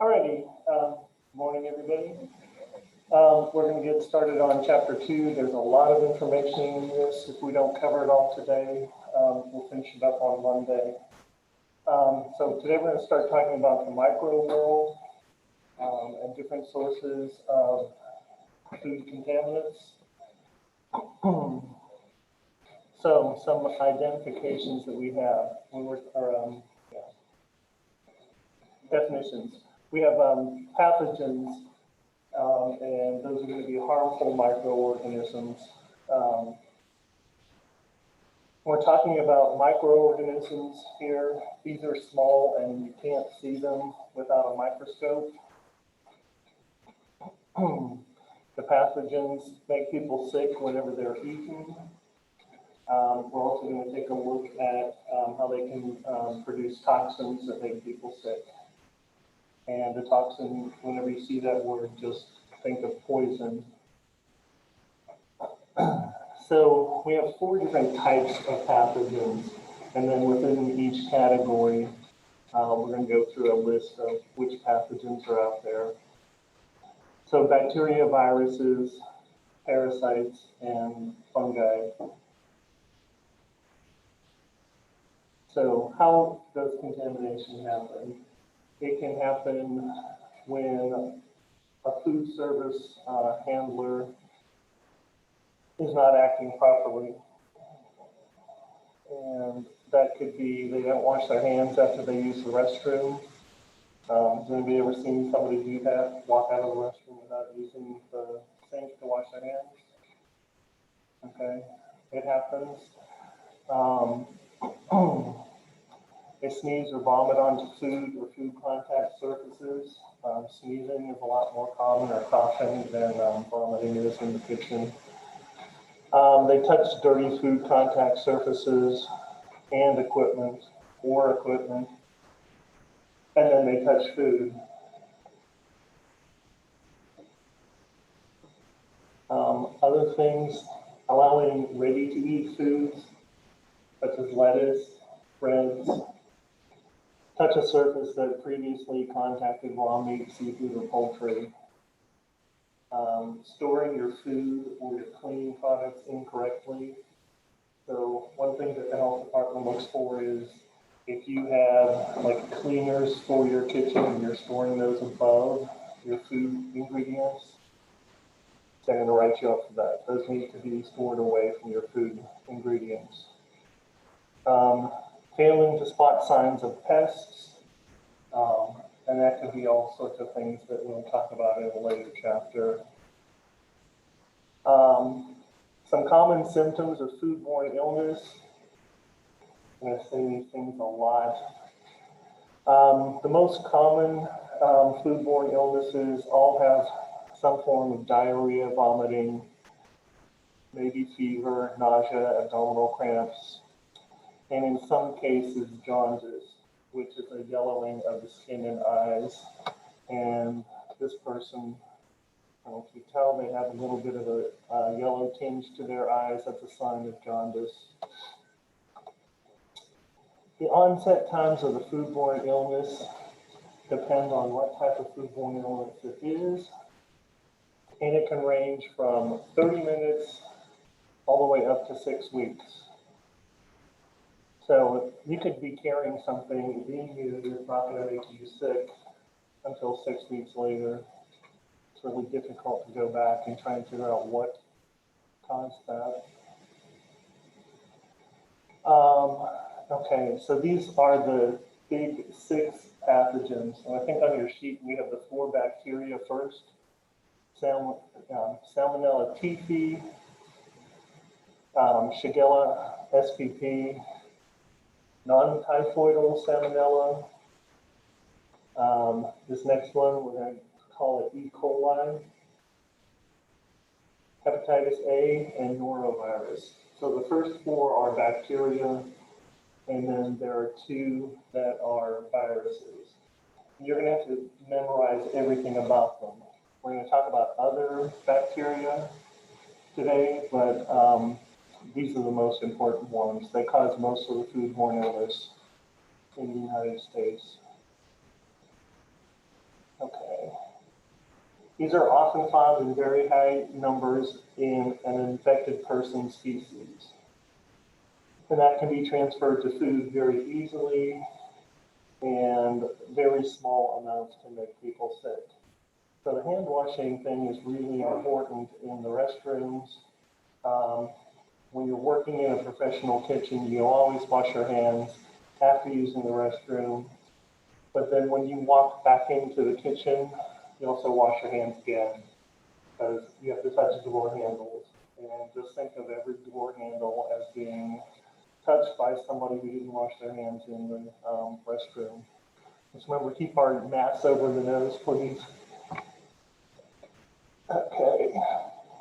Alrighty, morning everybody. We're going to get started on chapter 2. There's a lot of information in this. If we don't cover it all today, we'll finish it up on Monday. So today we're going to start talking about the micro world and different sources of food contaminants. So some identifications that we have when we're, definitions. We have pathogens, and those are going to be harmful microorganisms. We're talking about microorganisms here. These are small and you can't see them without a microscope. The pathogens make people sick whenever they're eaten. We're also going to take a look at how they can produce toxins that make people sick. And the toxin, whenever you see that word, just think of poison. So we have 4 different types of pathogens, and then within each category, we're going to go through a list of which pathogens are out there. So bacteria, viruses, parasites, and fungi. So how does contamination happen? It can happen when a food service handler is not acting properly. And that could be they don't wash their hands after they use the restroom. Has anybody ever seen somebody do that, walk out of the restroom without using the sink to wash their hands? Okay, it happens. They sneeze or vomit onto food or food contact surfaces. Sneezing is a lot more common, or coughing, than vomiting is in the kitchen. They touch dirty food contact surfaces and equipment, and then they touch food. Other things, allowing ready-to-eat foods, such as lettuce, breads, touch a surface that previously contacted raw meat, seafood, or poultry. Storing your food or your cleaning products incorrectly. So one thing that the health department looks for is if you have like cleaners for your kitchen and you're storing those above your food ingredients, they're going to write you up for that. Those need to be stored away from your food ingredients. Failing to spot signs of pests, and that could be all sorts of things that we'll talk about in a later chapter. Some common symptoms of foodborne illness. I'm going to say these things a lot. The most common foodborne illnesses all have some form of diarrhea, vomiting, maybe fever, nausea, abdominal cramps, and in some cases, jaundice, which is a yellowing of the skin and eyes. And this person, I don't know if you tell, they have a little bit of a yellow tinge to their eyes. That's a sign of jaundice. The onset times of the foodborne illness depend on what type of foodborne illness it is. And it can range from 30 minutes all the way up to 6 weeks. So you could be carrying something, being used, it's not going to make you sick until 6 weeks later. It's really difficult to go back and try and figure out what caused that. Okay, so these are the big 6 pathogens. And I think on your sheet we have the 4 bacteria first. Salmonella typhi, Shigella spp, non-typhoidal salmonella. This next one, we're going to call it E. coli, hepatitis A, and norovirus. So the first four are bacteria, and then there are two that are viruses. You're going to have to memorize everything about them. We're going to talk about other bacteria today, but these are the most important ones. They cause most of the foodborne illness in the United States. Okay. These are often found in very high numbers in an infected person's feces. And that can be transferred to food very easily, and very small amounts can make people sick. So the hand washing thing is really important in the restrooms. When you're working in a professional kitchen, you always wash your hands after using the restroom. But then when you walk back into the kitchen, you also wash your hands again, because you have to touch door handles. And just think of every door handle as being touched by somebody who didn't wash their hands in the restroom. Just remember, keep our masks over the nose, please. Okay.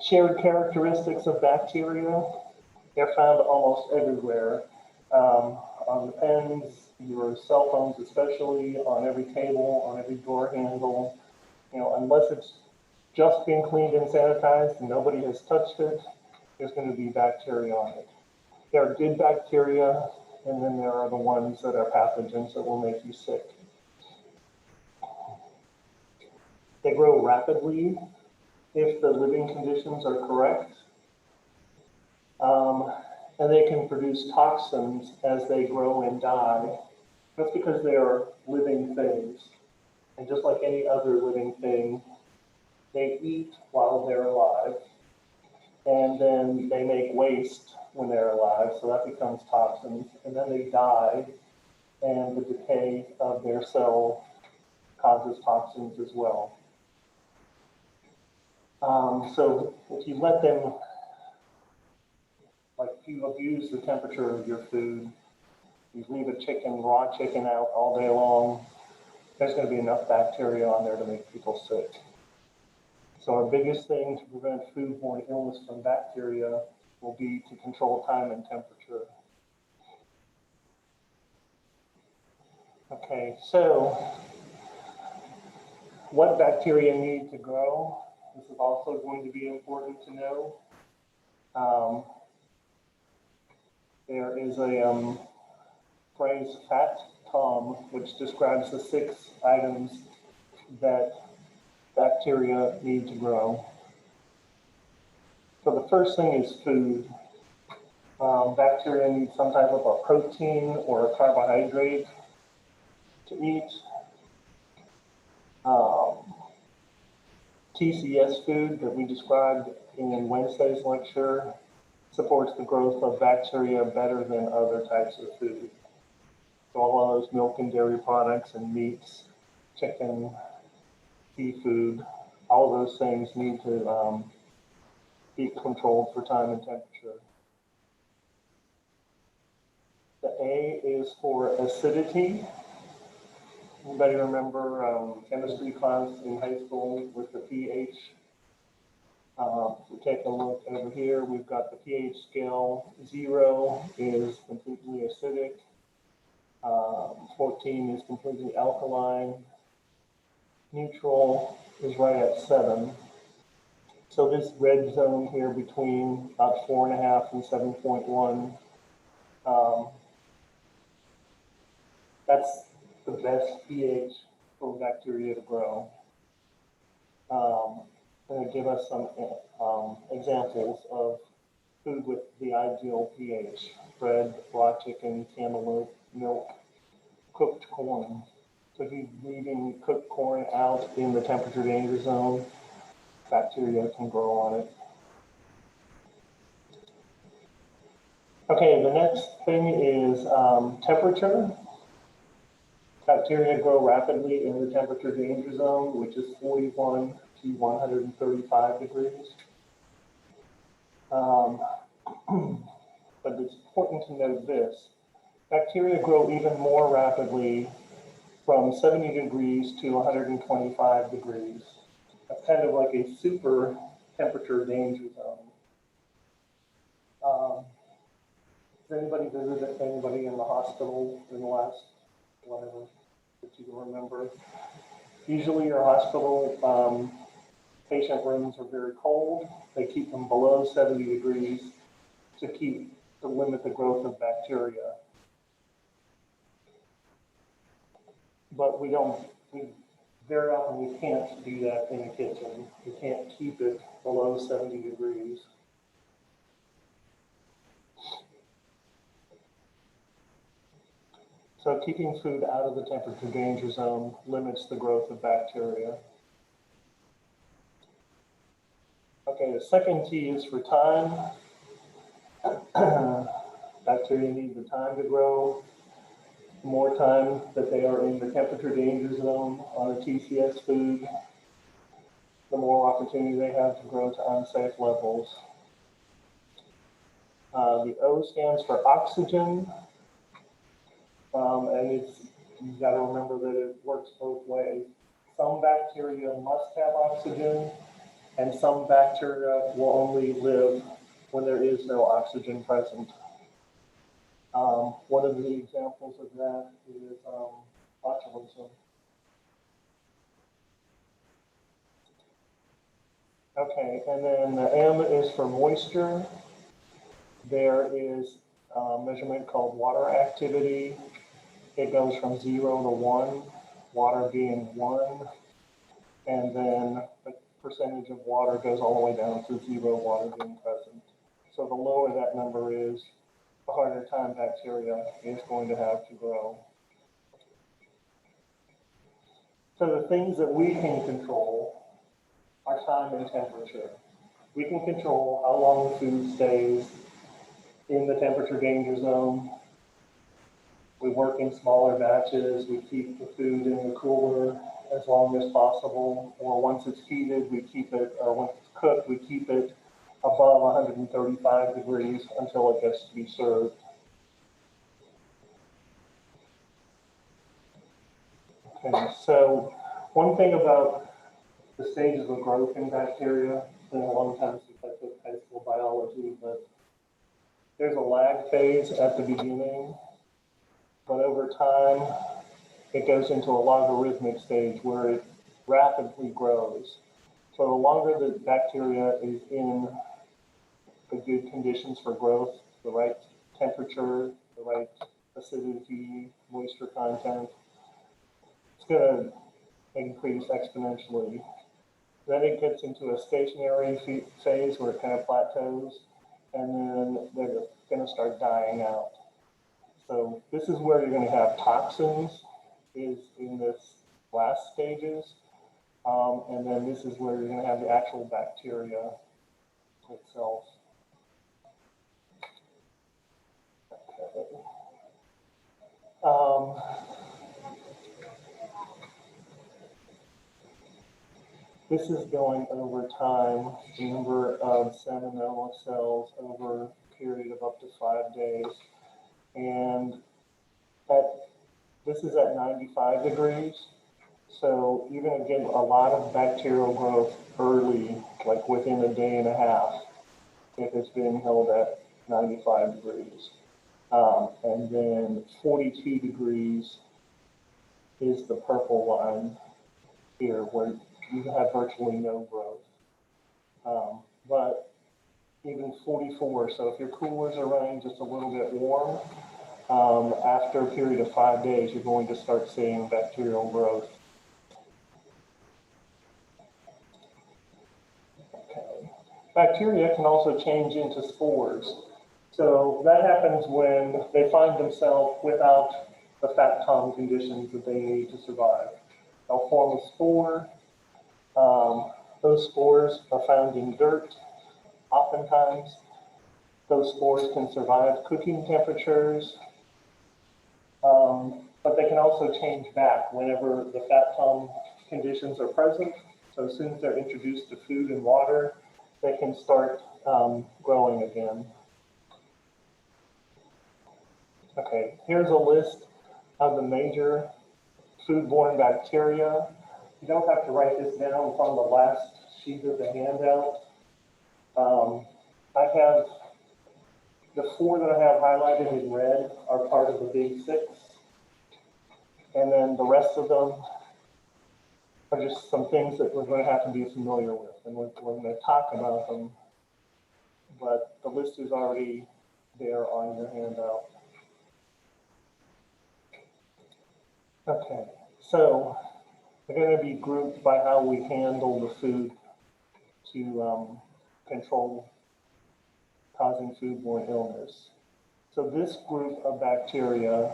Shared characteristics of bacteria. They're found almost everywhere. On the pens, your cell phones especially, on every table, on every door handle. You know, unless it's just been cleaned and sanitized and nobody has touched it, there's going to be bacteria on it. There are good bacteria, and then there are the ones that are pathogens that will make you sick. They grow rapidly if the living conditions are correct. And they can produce toxins as they grow and die. That's because they are living things. And just like any other living thing, they eat while they're alive. And then they make waste when they're alive, so that becomes toxins. And then they die, and the decay of their cell causes toxins as well. So if you let them, like if you abuse the temperature of your food, you leave a chicken, raw chicken out all day long, there's going to be enough bacteria on there to make people sick. So our biggest thing to prevent foodborne illness from bacteria will be to control time and temperature. Okay, so what bacteria need to grow? This is also going to be important to know. There is a phrase, Fat Tom, which describes the 6 items that bacteria need to grow. So the first thing is food. Bacteria need some type of a protein or a carbohydrate to eat. TCS food that we described in Wednesday's lecture supports the growth of bacteria better than other types of food. So all of those milk and dairy products and meats, chicken, seafood, all of those things need to be controlled for time and temperature. The A is for acidity. Anybody remember chemistry class in high school with the pH? We take a look over here. We've got the pH scale. 0 is completely acidic. 14 is completely alkaline. Neutral is right at 7. So this red zone here between about 4.5 and 7.1, that's the best pH for bacteria to grow. I'm going to give us some examples of food with the ideal pH. Bread, raw chicken, cantaloupe, milk, cooked corn. So if you're leaving cooked corn out in the temperature danger zone, bacteria can grow on it. Okay, the next thing is temperature. Bacteria grow rapidly in the temperature danger zone, which is 41 to 135 degrees. But it's important to note this. Bacteria grow even more rapidly from 70 degrees to 125 degrees. That's kind of like a super temperature danger zone. Has anybody visited anybody in the hospital in the last, whatever, that you can remember? Usually your hospital patient rooms are very cold. They keep them below 70 degrees to limit the growth of bacteria. But we very often we can't do that in a kitchen. We can't keep it below 70 degrees. So keeping food out of the temperature danger zone limits the growth of bacteria. Okay, the second T is for time. Bacteria need the time to grow. The more time that they are in the temperature danger zone on a TCS food, the more opportunity they have to grow to unsafe levels. The O stands for oxygen, and you've got to remember that it works both ways. Some bacteria must have oxygen, and some bacteria will only live when there is no oxygen present. One of the examples of that is botulism. Okay, and then the M is for moisture. There is a measurement called water activity. It goes from 0 to 1, water being 1, and then the percentage of water goes all the way down to 0, water being present. So the lower that number is, the harder time bacteria is going to have to grow. So the things that we can control are time and temperature. We can control how long food stays in the temperature danger zone. We work in smaller batches. We keep the food in the cooler as long as possible. Or once it's heated, we keep it, or once it's cooked, we keep it above 135 degrees until it gets to be served. Okay, so one thing about the stages of growth in bacteria, it's been a long time since I took high school biology, but there's a lag phase at the beginning, but over time, it goes into a logarithmic stage where it rapidly grows. So the longer the bacteria is in the good conditions for growth, the right temperature, the right acidity, moisture content, it's going to increase exponentially. Then it gets into a stationary phase where it kind of plateaus, and then they're going to start dying out. So this is where you're going to have toxins, is in this last stages, and then this is where you're going to have the actual bacteria itself. Okay. This is going over time, the number of salmonella cells over a period of up to 5 days. And this is at 95 degrees. So you're going to get a lot of bacterial growth early, like within a day and a half, if it's being held at 95 degrees. And then 42 degrees is the purple line here, where you have virtually no growth. But even 44, so if your coolers are running just a little bit warm, after a period of 5 days, you're going to start seeing bacterial growth. Okay. Bacteria can also change into spores. So that happens when they find themselves without the fat tom conditions that they need to survive. They'll form a spore. Those spores are found in dirt. Oftentimes, those spores can survive cooking temperatures, but they can also change back whenever the fat tom conditions are present. So as soon as they're introduced to food and water, they can start growing again. Okay, here's a list of the major foodborne bacteria. You don't have to write this down. It's on the last sheet of the handout. I have The 4 that I have highlighted in red are part of the big 6. And then the rest of them are just some things that we're going to have to be familiar with. And we're going to talk about them, but the list is already there on your handout. Okay, so they're going to be grouped by how we handle the food to control causing foodborne illness. So this group of bacteria,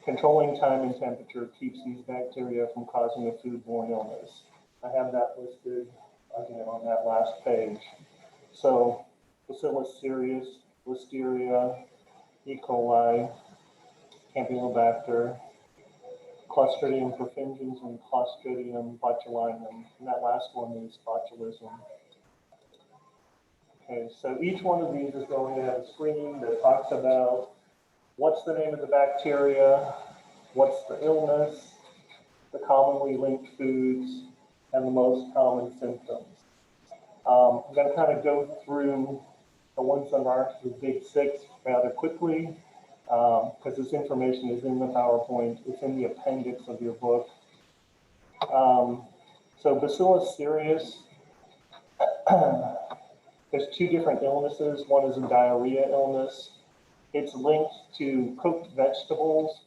controlling time and temperature keeps these bacteria from causing a foodborne illness. I have that listed again on that last page. So Bacillus cereus, Listeria, E. coli, Campylobacter, Clostridium perfringens, and Clostridium botulinum. And that last one is botulism. Okay, so each one of these is going to have a screen that talks about what's the name of the bacteria, what's the illness, the commonly linked foods, and the most common symptoms. I'm going to kind of go through the ones that are the big 6 rather quickly, because this information is in the PowerPoint. It's in the appendix of your book. So Bacillus cereus, there's 2 different illnesses. One is a diarrhea illness. It's linked to cooked vegetables,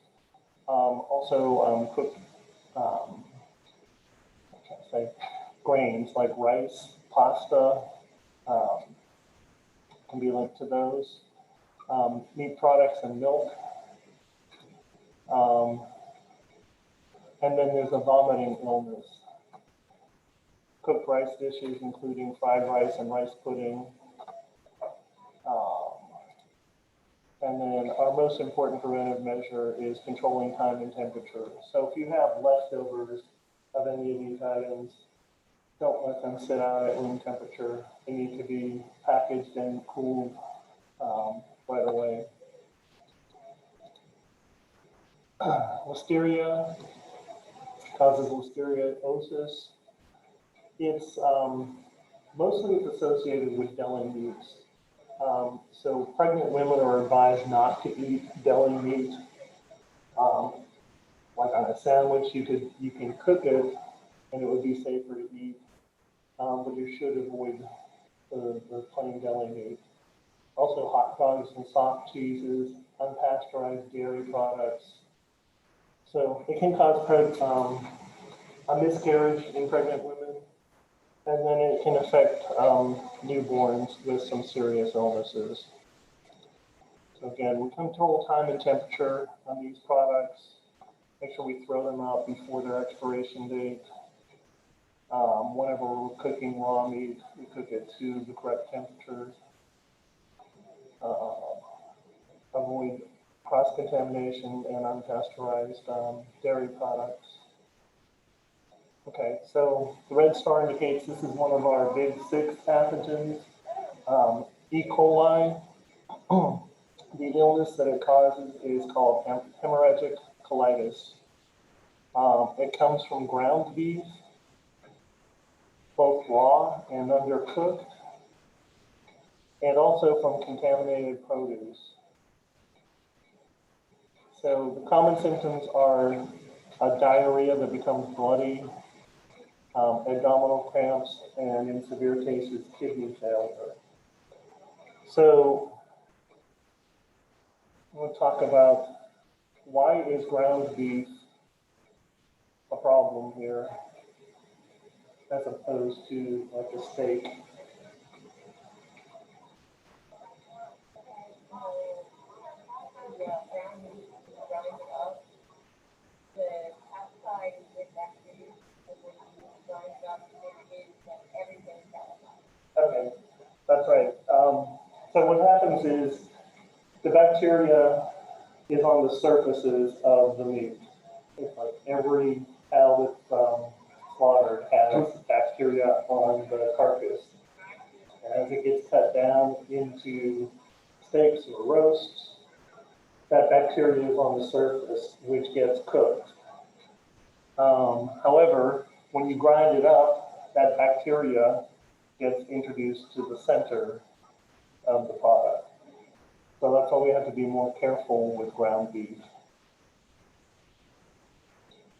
also cooked grains like rice, pasta, can be linked to those. Meat products and milk. And then there's a vomiting illness. Cooked rice dishes, including fried rice and rice pudding. And then our most important preventive measure is controlling time and temperature. So if you have leftovers of any of these items, don't let them sit out at room temperature. They need to be packaged and cooled right away. Listeria causes listeriosis. It's mostly associated with deli meats. So pregnant women are advised not to eat deli meat. Like on a sandwich, you can cook it and it would be safer to eat, but you should avoid the plain deli meat. Also hot dogs and soft cheeses, unpasteurized dairy products. So it can cause a miscarriage in pregnant women, and then it can affect newborns with some serious illnesses. So again, we control time and temperature on these products. Make sure we throw them out before their expiration date. Whenever we're cooking raw meat, we cook it to the correct temperatures. Avoid cross-contamination and unpasteurized dairy products. Okay, so the red star indicates this is one of our big 6 pathogens. E. coli, the illness that it causes is called hemorrhagic colitis. It comes from ground beef, both raw and undercooked, and also from contaminated produce. So the common symptoms are a diarrhea that becomes bloody, abdominal cramps, and in severe cases, kidney failure. So we'll talk about why is ground beef a problem here as opposed to like a steak. Okay, that's right. So what happens is the bacteria is on the surfaces of the meat. It's like every cow that's slaughtered has bacteria on the carcass. And as it gets cut down into steaks or roasts, that bacteria is on the surface, which gets cooked. However, when you grind it up, that bacteria gets introduced to the center of the product. So that's why we have to be more careful with ground beef.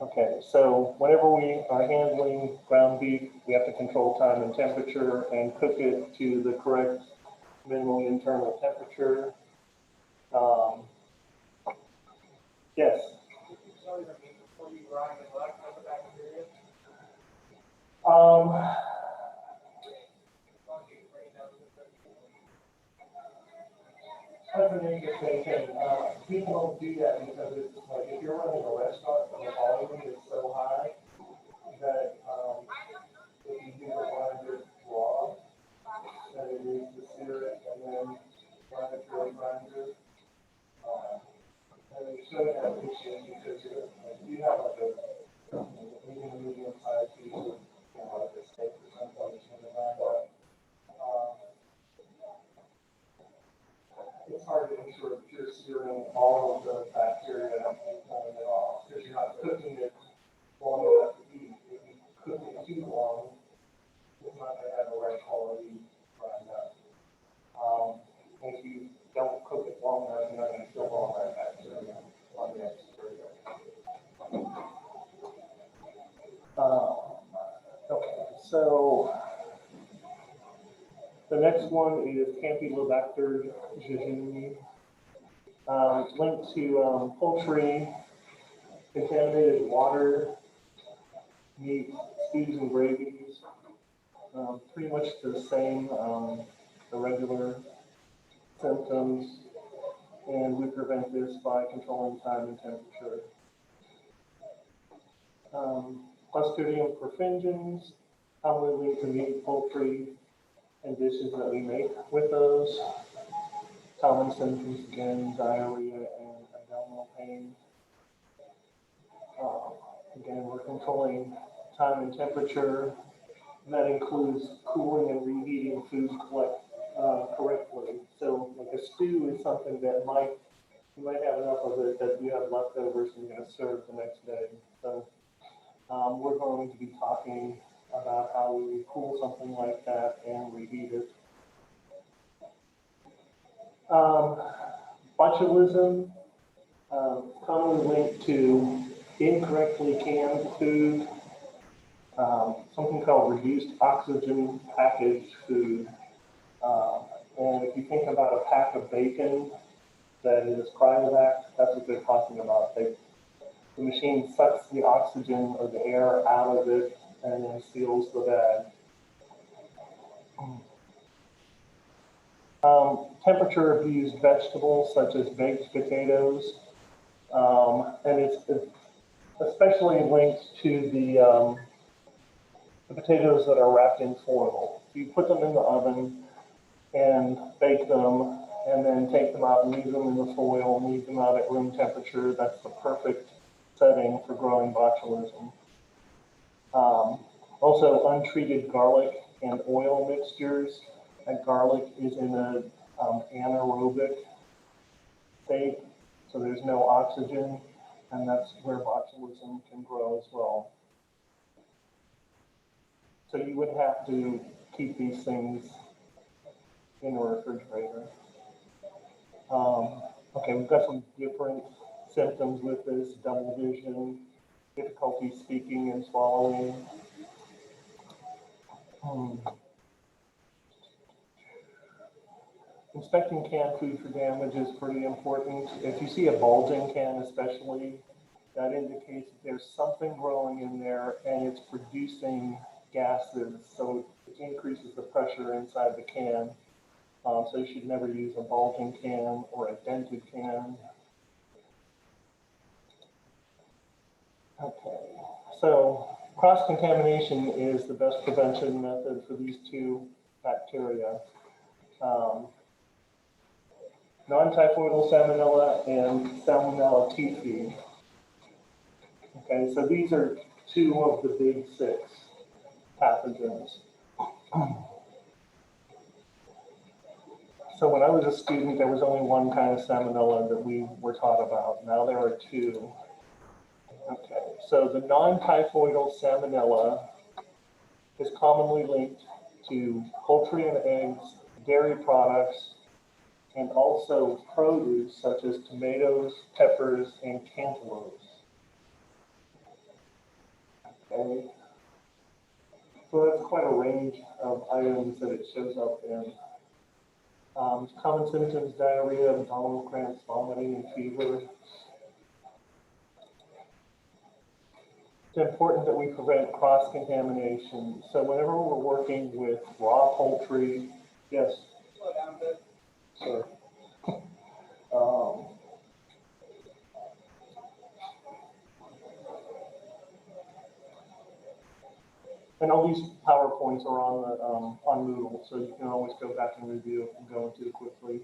Okay, so whenever we are handling ground beef, we have to control time and temperature and cook it to the correct minimum internal temperature. Yes. That's an interesting thing. People don't do that because it's like if you're running a restaurant, the volume is so high that if you do the grinder raw, then it needs to sear it and then run it through a grinder. And it should have issues because you have like a medium sized piece of like a steak or something in the grinder. It's hard to ensure that you're searing all of the bacteria and pulling it off because you're not cooking it long enough to eat. If you cook it too long, it's not going to have the right quality grind up. And if you don't cook it long enough, you're not going to kill all that bacteria on the exterior. Okay, so the next one is Campylobacter jejuni. It's linked to poultry, contaminated water, meat, stews and gravies, pretty much the same, the regular symptoms, and we prevent this by controlling time and temperature. Clostridium perfringens, commonly linked to meat, poultry, and dishes that we make with those. Common symptoms again, diarrhea and abdominal pain. Again, we're controlling time and temperature, and that includes cooling and reheating food correctly. So, like a stew is something that you might have enough of it that you have leftovers and you're going to serve the next day. So, we're going to be talking about how we cool something like that and reheat it. Botulism, commonly linked to incorrectly canned food, something called reduced oxygen packaged food. And if you think about a pack of bacon that is cryovac, that's what they're talking about. The machine sucks the oxygen or the air out of it and then seals the bag. Temperature abused vegetables such as baked potatoes, and it's especially linked to the potatoes that are wrapped in foil. You put them in the oven and bake them, and then take them out and leave them in the foil and leave them out at room temperature. That's the perfect setting for growing botulism. Also, untreated garlic and oil mixtures. That garlic is in an anaerobic state, so there's no oxygen, and that's where botulism can grow as well. So you would have to keep these things in a refrigerator. Okay, we've got some different symptoms with this: double vision, difficulty speaking and swallowing. Inspecting canned food for damage is pretty important. If you see a bulging can especially, that indicates that there's something growing in there and it's producing gases, so it increases the pressure inside the can. So you should never use a bulging can or a dented can. Okay, so cross-contamination is the best prevention method for these two bacteria. Non-typhoidal salmonella and salmonella typhi. Okay, so these are two of the big six pathogens. So when I was a student, there was only one kind of salmonella that we were taught about. Now there are two. Okay, so the non-typhoidal salmonella is commonly linked to poultry and eggs, dairy products, and also produce such as tomatoes, peppers, and cantaloupes. Okay. So that's quite a range of items that it shows up in. Common symptoms: diarrhea, abdominal cramps, vomiting, and fever. It's important that we prevent cross-contamination. So whenever we're working with raw poultry, yes, sure. Um, and all these PowerPoints are on the on Moodle, so you can always go back and review if I'm going too quickly.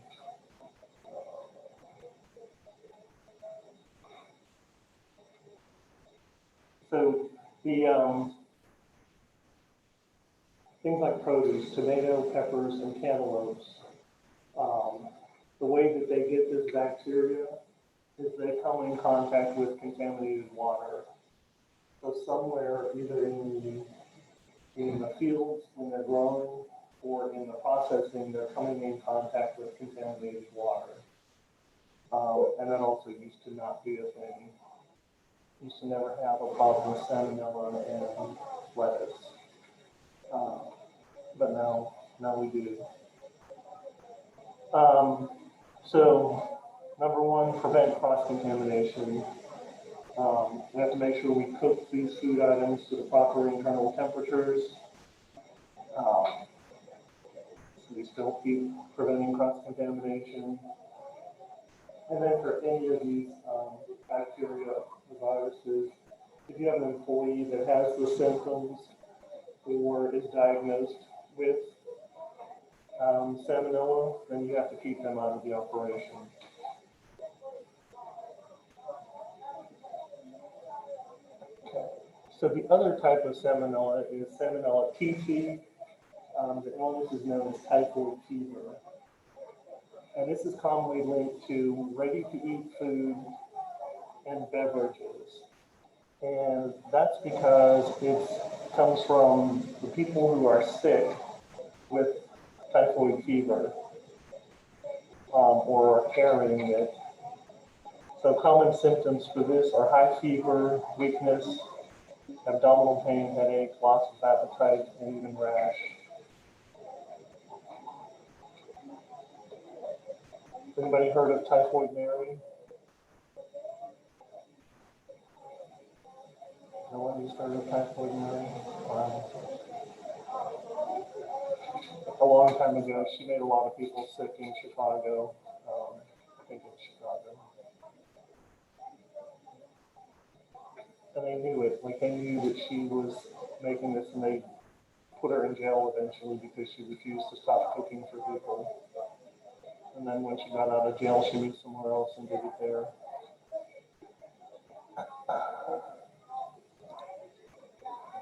So the things like produce, tomato, peppers, and cantaloupes, the way that they get this bacteria is they come in contact with contaminated water. So somewhere, either in the fields when they're growing or in the processing, they're coming in contact with contaminated water. And that also used to not be a thing. Used to never have a problem with salmonella and lettuce. But now we do. So number one, prevent cross-contamination. We have to make sure we cook these food items to the proper internal temperatures. So we still keep preventing cross-contamination. And then for any of these bacteria or viruses, if you have an employee that has the symptoms or is diagnosed with salmonella, then you have to keep them out of the operation. Okay. So the other type of salmonella is Salmonella typhi. The illness is known as typhoid fever. And this is commonly linked to ready-to-eat food and beverages. And that's because it comes from the people who are sick with typhoid fever or are carrying it. So common symptoms for this are high fever, weakness, abdominal pain, headache, loss of appetite, and even rash. Anybody heard of Typhoid Mary? No one has heard of Typhoid Mary? Wow. A long time ago, she made a lot of people sick in Chicago. I think it was Chicago. And they knew it. Like they knew that she was making this, and they put her in jail eventually because she refused to stop cooking for people. And then when she got out of jail, she moved somewhere else and did it there.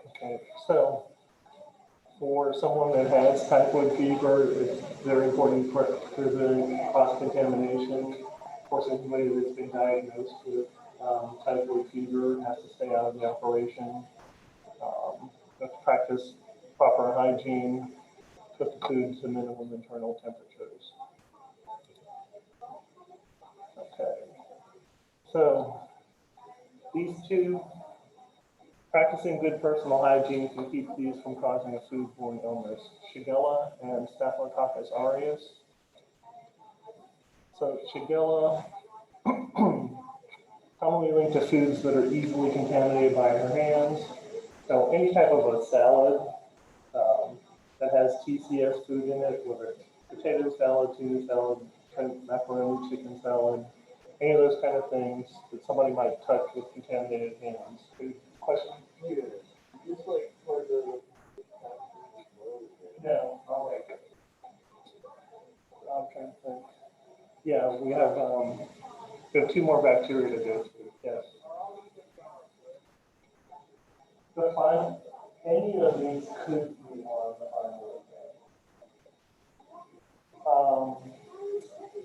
Okay, so for someone that has typhoid fever, it's very important for preventing cross-contamination. Of course, anybody that's been diagnosed with typhoid fever has to stay out of the operation. Have to practice proper hygiene, cook the food to minimum internal temperatures. Okay, so these two, practicing good personal hygiene can keep these from causing a foodborne illness: Shigella and Staphylococcus aureus. So Shigella, commonly linked to foods that are easily contaminated by our hands. So any type of a salad that has TCS food in it, whether it's potato salad, tuna salad, shrimp, macaroni, chicken salad, any of those kind of things that somebody might touch with contaminated hands. Any question? Yeah. Just like for the no, all right. I'm trying to think. Yeah, we have two more bacteria to go through. Yes. The final, any of these could be on the final exam.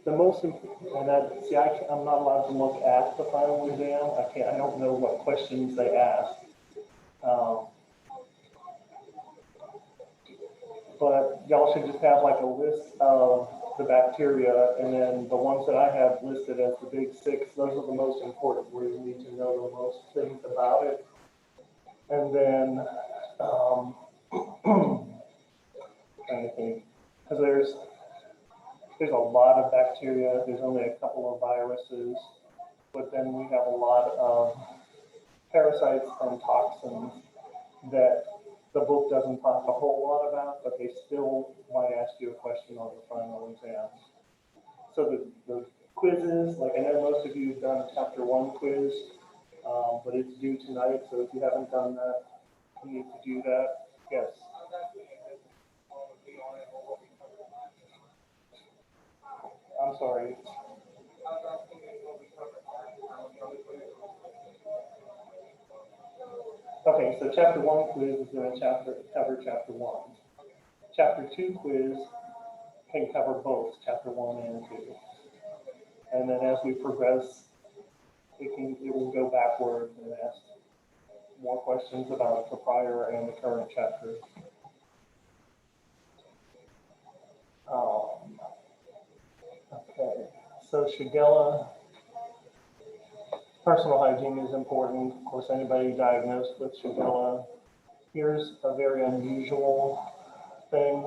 The most important, and that, see, I'm not allowed to look at the final exam. I don't know what questions they ask. But y'all should just have like a list of the bacteria, and then the ones that I have listed as the big six, those are the most important, where you need to know the most things about it. And then, trying to think, because there's a lot of bacteria, there's only a couple of viruses, but then we have a lot of parasites and toxins that the book doesn't talk a whole lot about, but they still might ask you a question on the final exam. So the quizzes, like I know most of you have done a chapter 1 quiz, but it's due tonight, so if you haven't done that, you need to do that. Yes. I'm sorry. Okay, so chapter 1 quiz is going to cover chapter 1. Chapter 2 quiz can cover both chapter 1 and 2. And then as we progress, it will go backward and ask more questions about the prior and the current chapter. Okay, so Shigella, personal hygiene is important. Of course, anybody diagnosed with Shigella, here's a very unusual thing.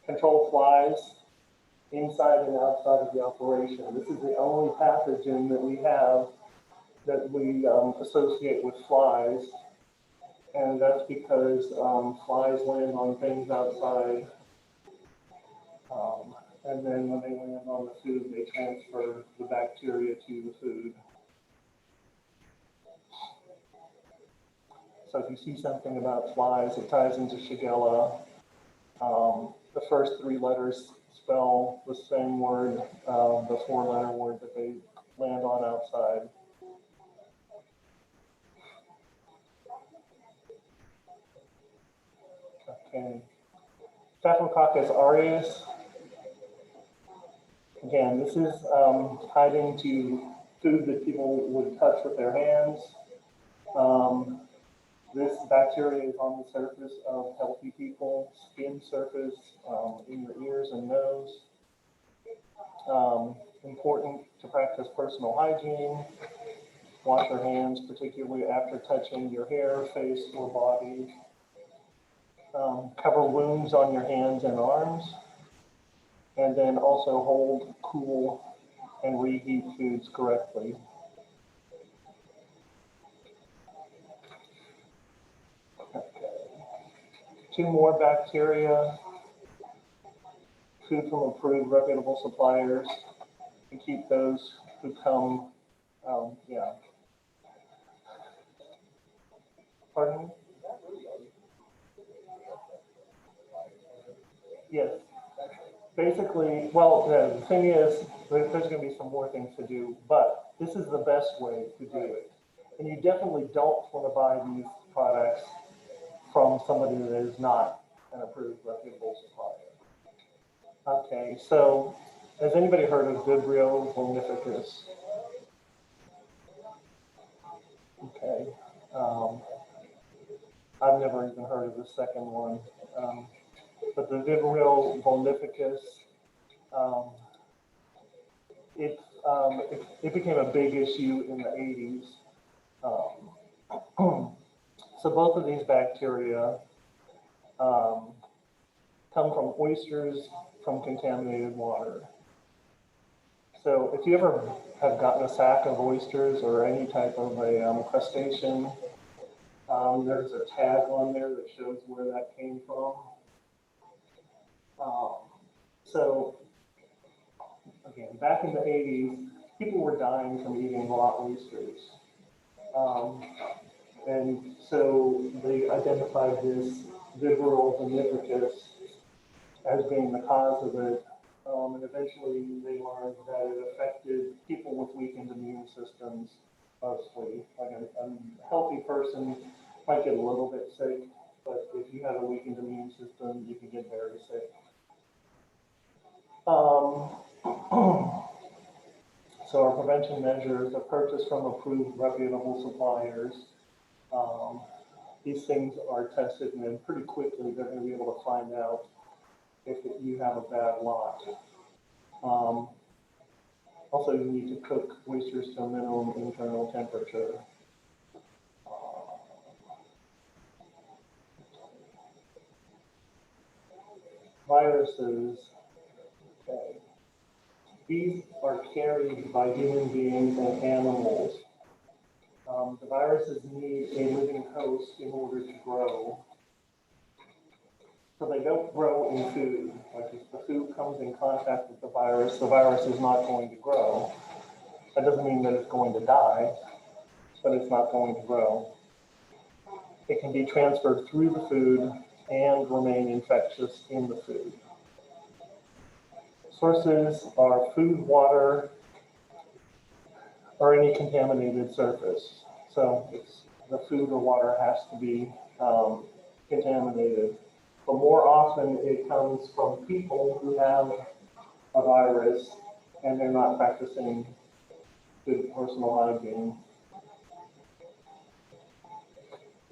Control flies inside and outside of the operation. This is the only pathogen that we have that we associate with flies, and that's because flies land on things outside, and then when they land on the food, they transfer the bacteria to the food. So if you see something about flies, it ties into Shigella. The first 3 letters spell the same word, the 4-letter word that they land on outside. Okay. Staphylococcus aureus. Again, this is tied into food that people would touch with their hands. This bacteria is on the surface of healthy people's skin surface, in your ears and nose. Important to practice personal hygiene. Wash your hands, particularly after touching your hair, face, or body. Cover wounds on your hands and arms. And then also hold, cool, and reheat foods correctly. Okay. 2 more bacteria. Food from approved reputable suppliers. And keep those who come, yeah. Pardon me? Yes. Basically, well, the thing is, there's going to be some more things to do, but this is the best way to do it. And you definitely don't want to buy these products from somebody that is not an approved reputable supplier. Okay, so has anybody heard of Vibrio vulnificus? Okay, I've never even heard of the second one. But the Vibrio vulnificus, it became a big issue in the 80s. So both of these bacteria come from oysters from contaminated water. So if you ever have gotten a sack of oysters or any type of a crustacean, there's a tag on there that shows where that came from. So again, back in the 80s, people were dying from eating raw oysters. And so they identified this Vibrio vulnificus as being the cause of it. And eventually they learned that it affected people with weakened immune systems mostly. Like a healthy person might get a little bit sick, but if you have a weakened immune system, you can get very sick. So our prevention measures are purchased from approved reputable suppliers. These things are tested, and then pretty quickly they're going to be able to find out if you have a bad lot. Um, Also, you need to cook oysters to a minimum internal temperature. Viruses, okay. These are carried by human beings and animals. The viruses need a living host in order to grow. So they don't grow in food. Like if the food comes in contact with the virus is not going to grow. That doesn't mean that it's going to die, but it's not going to grow. It can be transferred through the food and remain infectious in the food. Sources are food, water, or any contaminated surface. So the food or water has to be contaminated. But more often it comes from people who have a virus and they're not practicing good personal hygiene.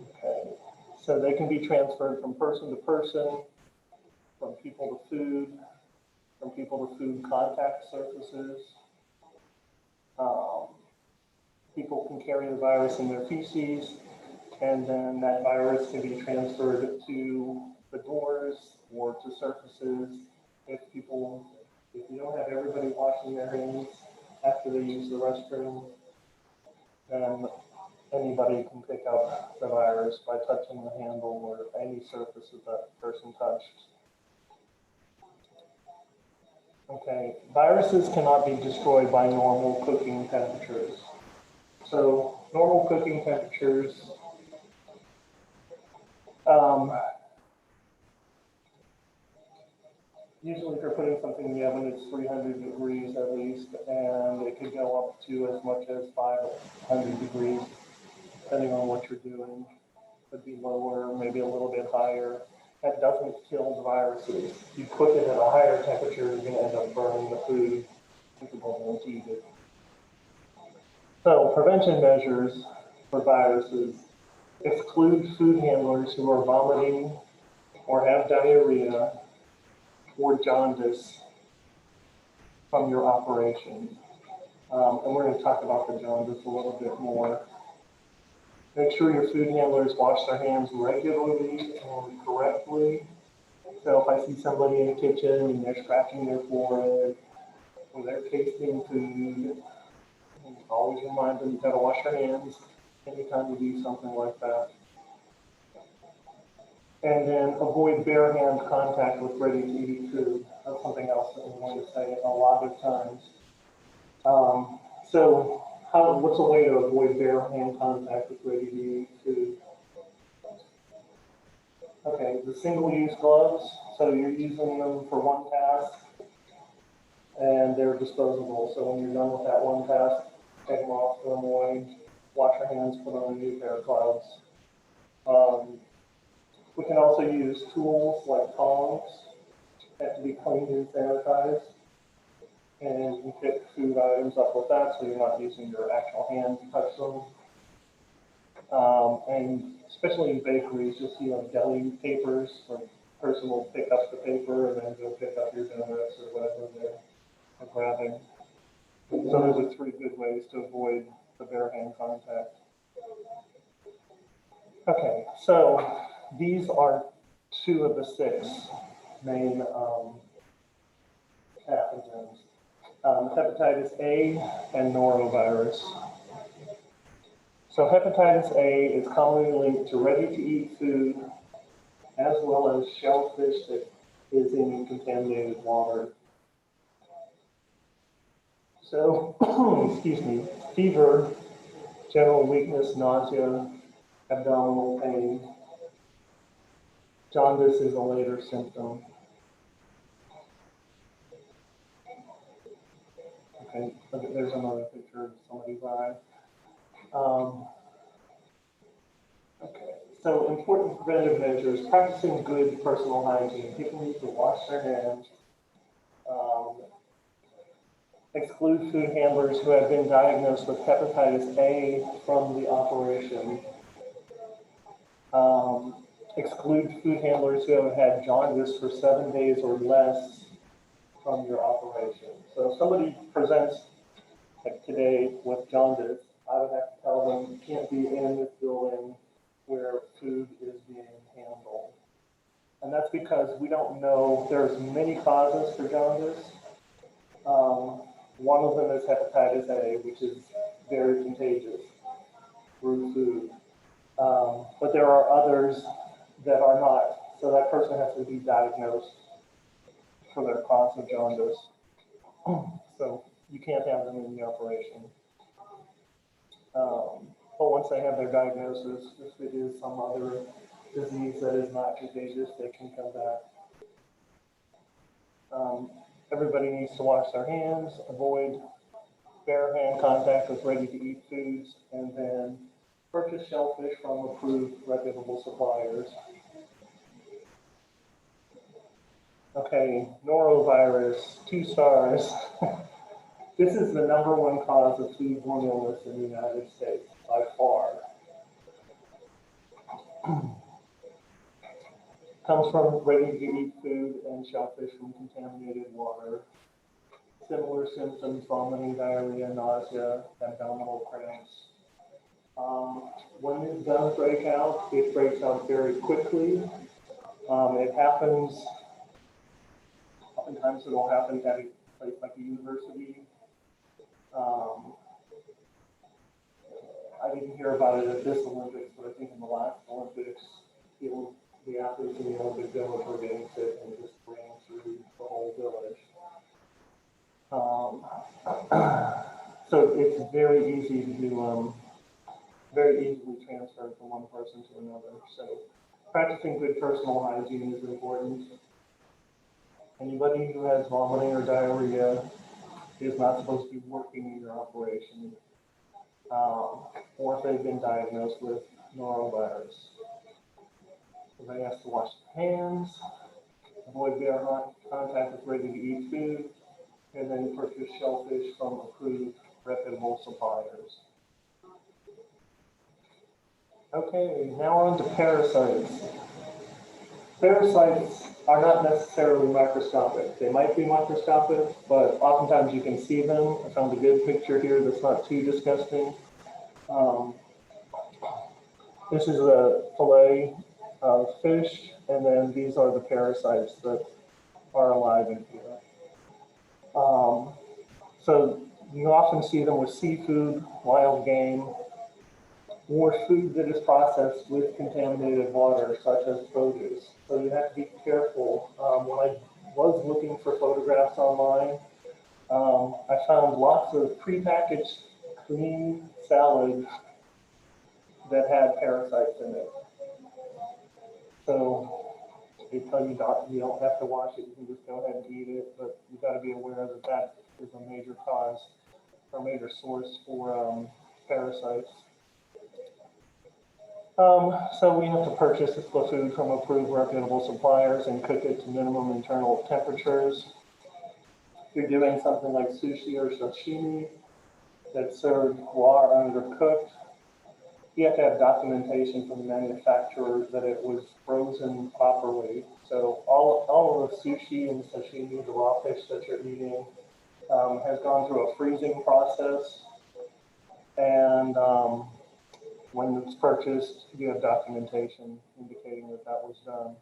Okay. So they can be transferred from person to person, from people to food, from people to food contact surfaces. People can carry the virus in their feces, and then that virus can be transferred to the doors or to surfaces. If you don't have everybody washing their hands after they use the restroom, then anybody can pick up the virus by touching the handle or any surface that that person touched. Okay, viruses cannot be destroyed by normal cooking temperatures. So normal cooking temperatures, usually if you're putting something in the oven, it's 300 degrees at least, and it could go up to as much as 500 degrees, depending on what you're doing. Could be lower, maybe a little bit higher. That doesn't kill the viruses. You cook it at a higher temperature, you're going to end up burning the food. People won't eat it. So prevention measures for viruses exclude food handlers who are vomiting or have diarrhea or jaundice from your operation. And we're going to talk about the jaundice a little bit more. Make sure your food handlers wash their hands regularly and correctly. So if I see somebody in the kitchen and they're scratching their forehead or they're tasting food, always remind them you gotta wash your hands anytime you do something like that. And then avoid bare hand contact with ready to eat food. That's something else that we want to say a lot of times. What's a way to avoid bare hand contact with ready to eat food? Okay, the single-use gloves. So you're using them for one task, and they're disposable. So when you're done with that one task, take them off, throw them away, wash your hands, put on a new pair of gloves. We can also use tools like tongs that have to be cleaned and sanitized. And you can pick food items up with that so you're not using your actual hand to touch them. And especially in bakeries, you'll see like deli papers where the person will pick up the paper and then go pick up your donuts or whatever they're grabbing. So those are three good ways to avoid the bare hand contact. Okay, so these are two of the six main pathogens. Hepatitis A and norovirus. So hepatitis A is commonly linked to ready-to-eat food as well as shellfish that is in contaminated water. So, excuse me, fever, general weakness, nausea, abdominal pain. Jaundice is a later symptom. Okay, there's another picture of somebody's eye. Okay, so important preventive measures, practicing good personal hygiene. People need to wash their hands. Exclude food handlers who have been diagnosed with hepatitis A from the operation. Exclude food handlers who have had jaundice for 7 days or less from your operation. So if somebody presents like today with jaundice, I would have to tell them you can't be in this building where food is being handled. And that's because we don't know, there's many causes for jaundice. One of them is hepatitis A, which is very contagious through food. But there are others that are not. So that person has to be diagnosed for their cause of jaundice. So you can't have them in the operation. But once they have their diagnosis, if it is some other disease that is not contagious, they can come back. Everybody needs to wash their hands, avoid bare hand contact with ready-to-eat foods, and then purchase shellfish from approved reputable suppliers. Okay, norovirus, 2 stars. This is the #1 cause of foodborne illness in the United States, by far. Comes from ready-to-eat food and shellfish from contaminated water. Similar symptoms: vomiting, diarrhea, nausea, abdominal cramps. When it does break out, it breaks out very quickly. It happens, oftentimes it'll happen at a place like a university. I didn't hear about it at this Olympics, but I think in the last Olympics, the athletes in the Olympic Village were getting sick and just ran through the whole village. So it's very easy to very easily transferred from one person to another. So practicing good personal hygiene is important. Anybody who has vomiting or diarrhea is not supposed to be working in your operation, or if they've been diagnosed with norovirus. Everybody has to wash their hands, avoid bare contact with ready-to-eat food, and then purchase shellfish from approved reputable suppliers. Okay, now we're on to parasites. Parasites are not necessarily microscopic. They might be microscopic, but oftentimes you can see them. I found a good picture here that's not too disgusting. This is a fillet of fish, and then these are the parasites that are alive in here. So you often see them with seafood, wild game, or food that is processed with contaminated water, such as produce. So you have to be careful. When I was looking for photographs online, I found lots of prepackaged clean salad that had parasites in it. So they tell you you don't have to wash it, you can just go ahead and eat it, but you've got to be aware that that is a major cause or major source for parasites. So we have to purchase the food from approved reputable suppliers and cook it to minimum internal temperatures. If you're doing something like sushi or sashimi that's served raw or undercooked, you have to have documentation from the manufacturer that it was frozen properly. So all of the sushi and sashimi, the raw fish that you're eating, has gone through a freezing process, and when it's purchased, you have documentation indicating that that was done.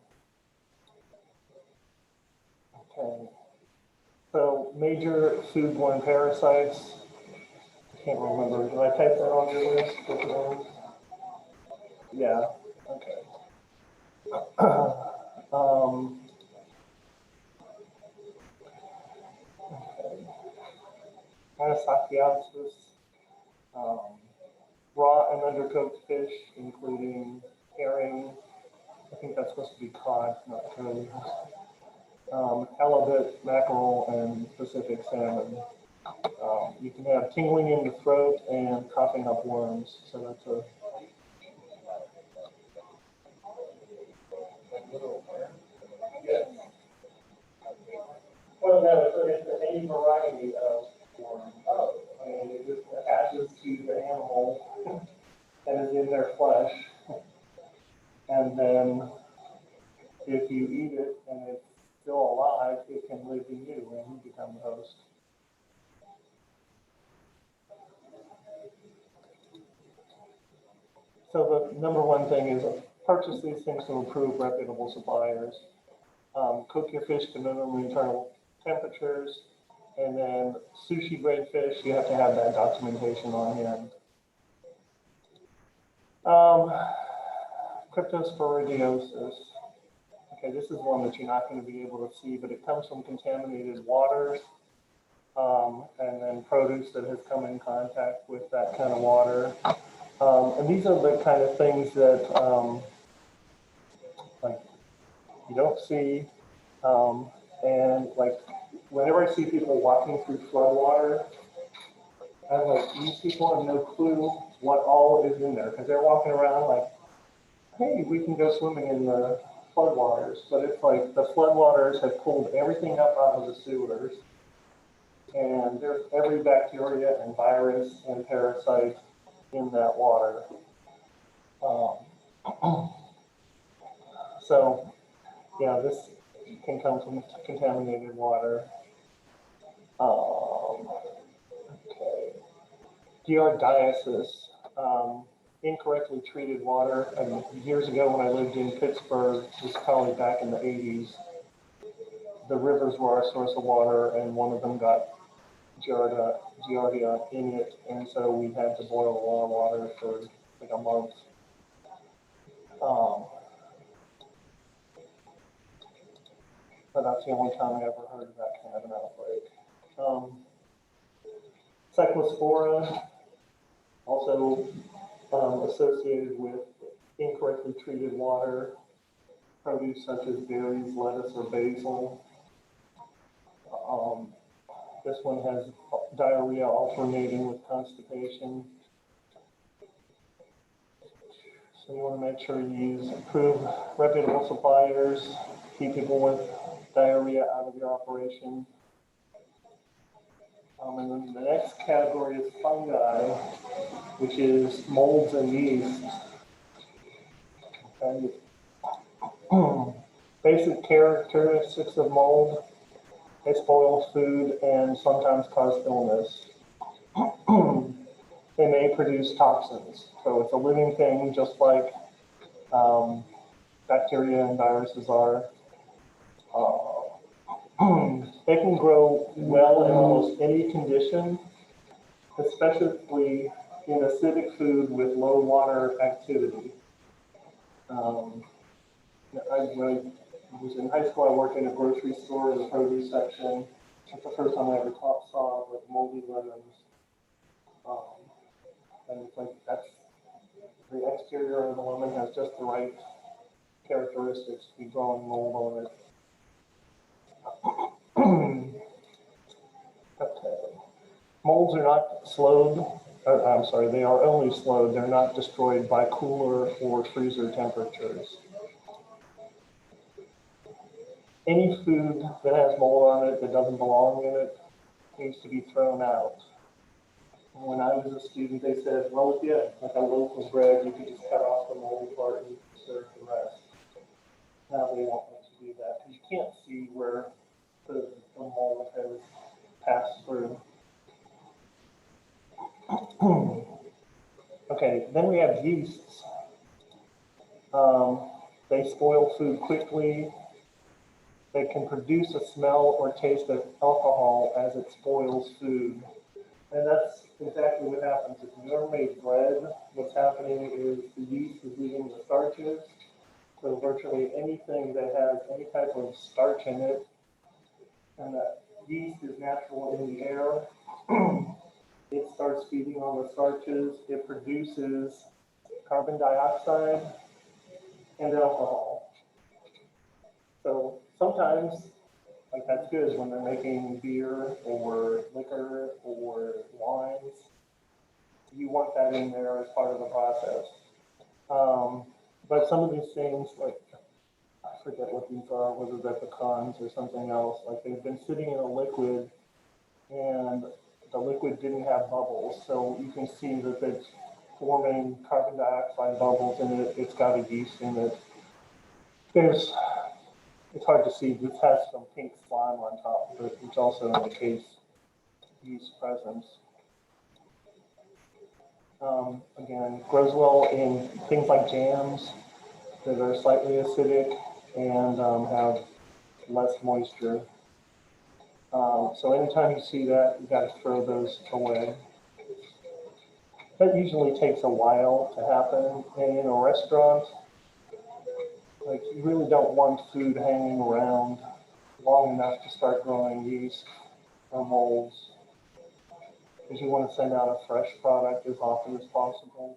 Okay. So major foodborne parasites. I can't remember. Did I type that on your list? Yeah. Okay. Okay. Anisakiosis. Raw and undercooked fish, including herring. I think that's supposed to be cod, not tuna. Halibut, mackerel, and Pacific salmon. You can have tingling in the throat and coughing up worms. So that's a yes. Well, no, it's any variety of worm. Oh, I mean, it just attaches to the animal and is in their flesh. And then if you eat it and it's still alive, it can live in you and you become the host. So the number one thing is purchase these things from approved reputable suppliers. Cook your fish to minimum internal temperatures, and then sushi grade fish, you have to have that documentation on hand. Cryptosporidiosis. Okay, this is one that you're not going to be able to see, but it comes from contaminated waters, and then produce that has come in contact with that kind of water. And these are the kind of things that like you don't see. And like whenever I see people walking through floodwater, I'm like, these people have no clue what all is in there because they're walking around like, hey, we can go swimming in the floodwaters, but it's like the floodwaters have pulled everything up out of the sewers, and there's every bacteria and virus and parasite in that water. So, yeah, this can come from contaminated water. Okay. Giardiasis, incorrectly treated water. I mean, years ago when I lived in Pittsburgh, this was probably back in the 80s, the rivers were our source of water, and one of them got Giardia in it, and so we had to boil a lot of water for like a month. But that's the only time I ever heard of that kind of an outbreak. Cyclospora, also associated with incorrectly treated water, produce such as berries, lettuce, or basil. This one has diarrhea alternating with constipation. So you want to make sure you use approved, reputable suppliers, keep people with diarrhea out of your operation. And then the next category is fungi, which is molds and yeasts. Okay. Basic characteristics of mold: they spoil food and sometimes cause illness. They may produce toxins. So it's a living thing, just like bacteria and viruses are. They can grow well in almost any condition, especially in acidic food with low water activity. When I was in high school, I worked in a grocery store in the produce section. It's the first time I ever saw like moldy lemons. And it's like that's the exterior of the lemon has just the right characteristics to be growing mold on it. Okay. Molds are not slowed. I'm sorry, they are only slowed. They're not destroyed by cooler or freezer temperatures. Any food that has mold on it that doesn't belong in it needs to be thrown out. When I was a student, they said, well, if you had like a loaf of bread, you could just cut off the moldy part and serve the rest. Now they won't let you do that because you can't see where the mold has passed through. Okay, then we have yeasts. They spoil food quickly. They can produce a smell or taste of alcohol as it spoils food. And that's exactly what happens. If you've ever made bread, what's happening is the yeast is eating the starches. So virtually anything that has any type of starch in it, and that yeast is natural in the air, it starts feeding on the starches. It produces carbon dioxide and alcohol. So sometimes, like that's good when they're making beer or liquor or wines. You want that in there as part of the process. But some of these things, like I forget what these are, whether they're pecans or something else, like they've been sitting in a liquid and the liquid didn't have bubbles. So you can see that it's forming carbon dioxide bubbles in it. It's got a yeast in it. There's it's hard to see. This has some pink slime on top, but which also indicates yeast presence. Again, grows well in things like jams that are slightly acidic and have less moisture. So anytime you see that, you got to throw those away. That usually takes a while to happen. And in a restaurant, like you really don't want food hanging around long enough to start growing yeast or molds, because you want to send out a fresh product as often as possible.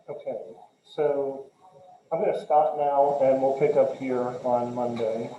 Okay, so I'm going to stop now and we'll pick up here on Monday.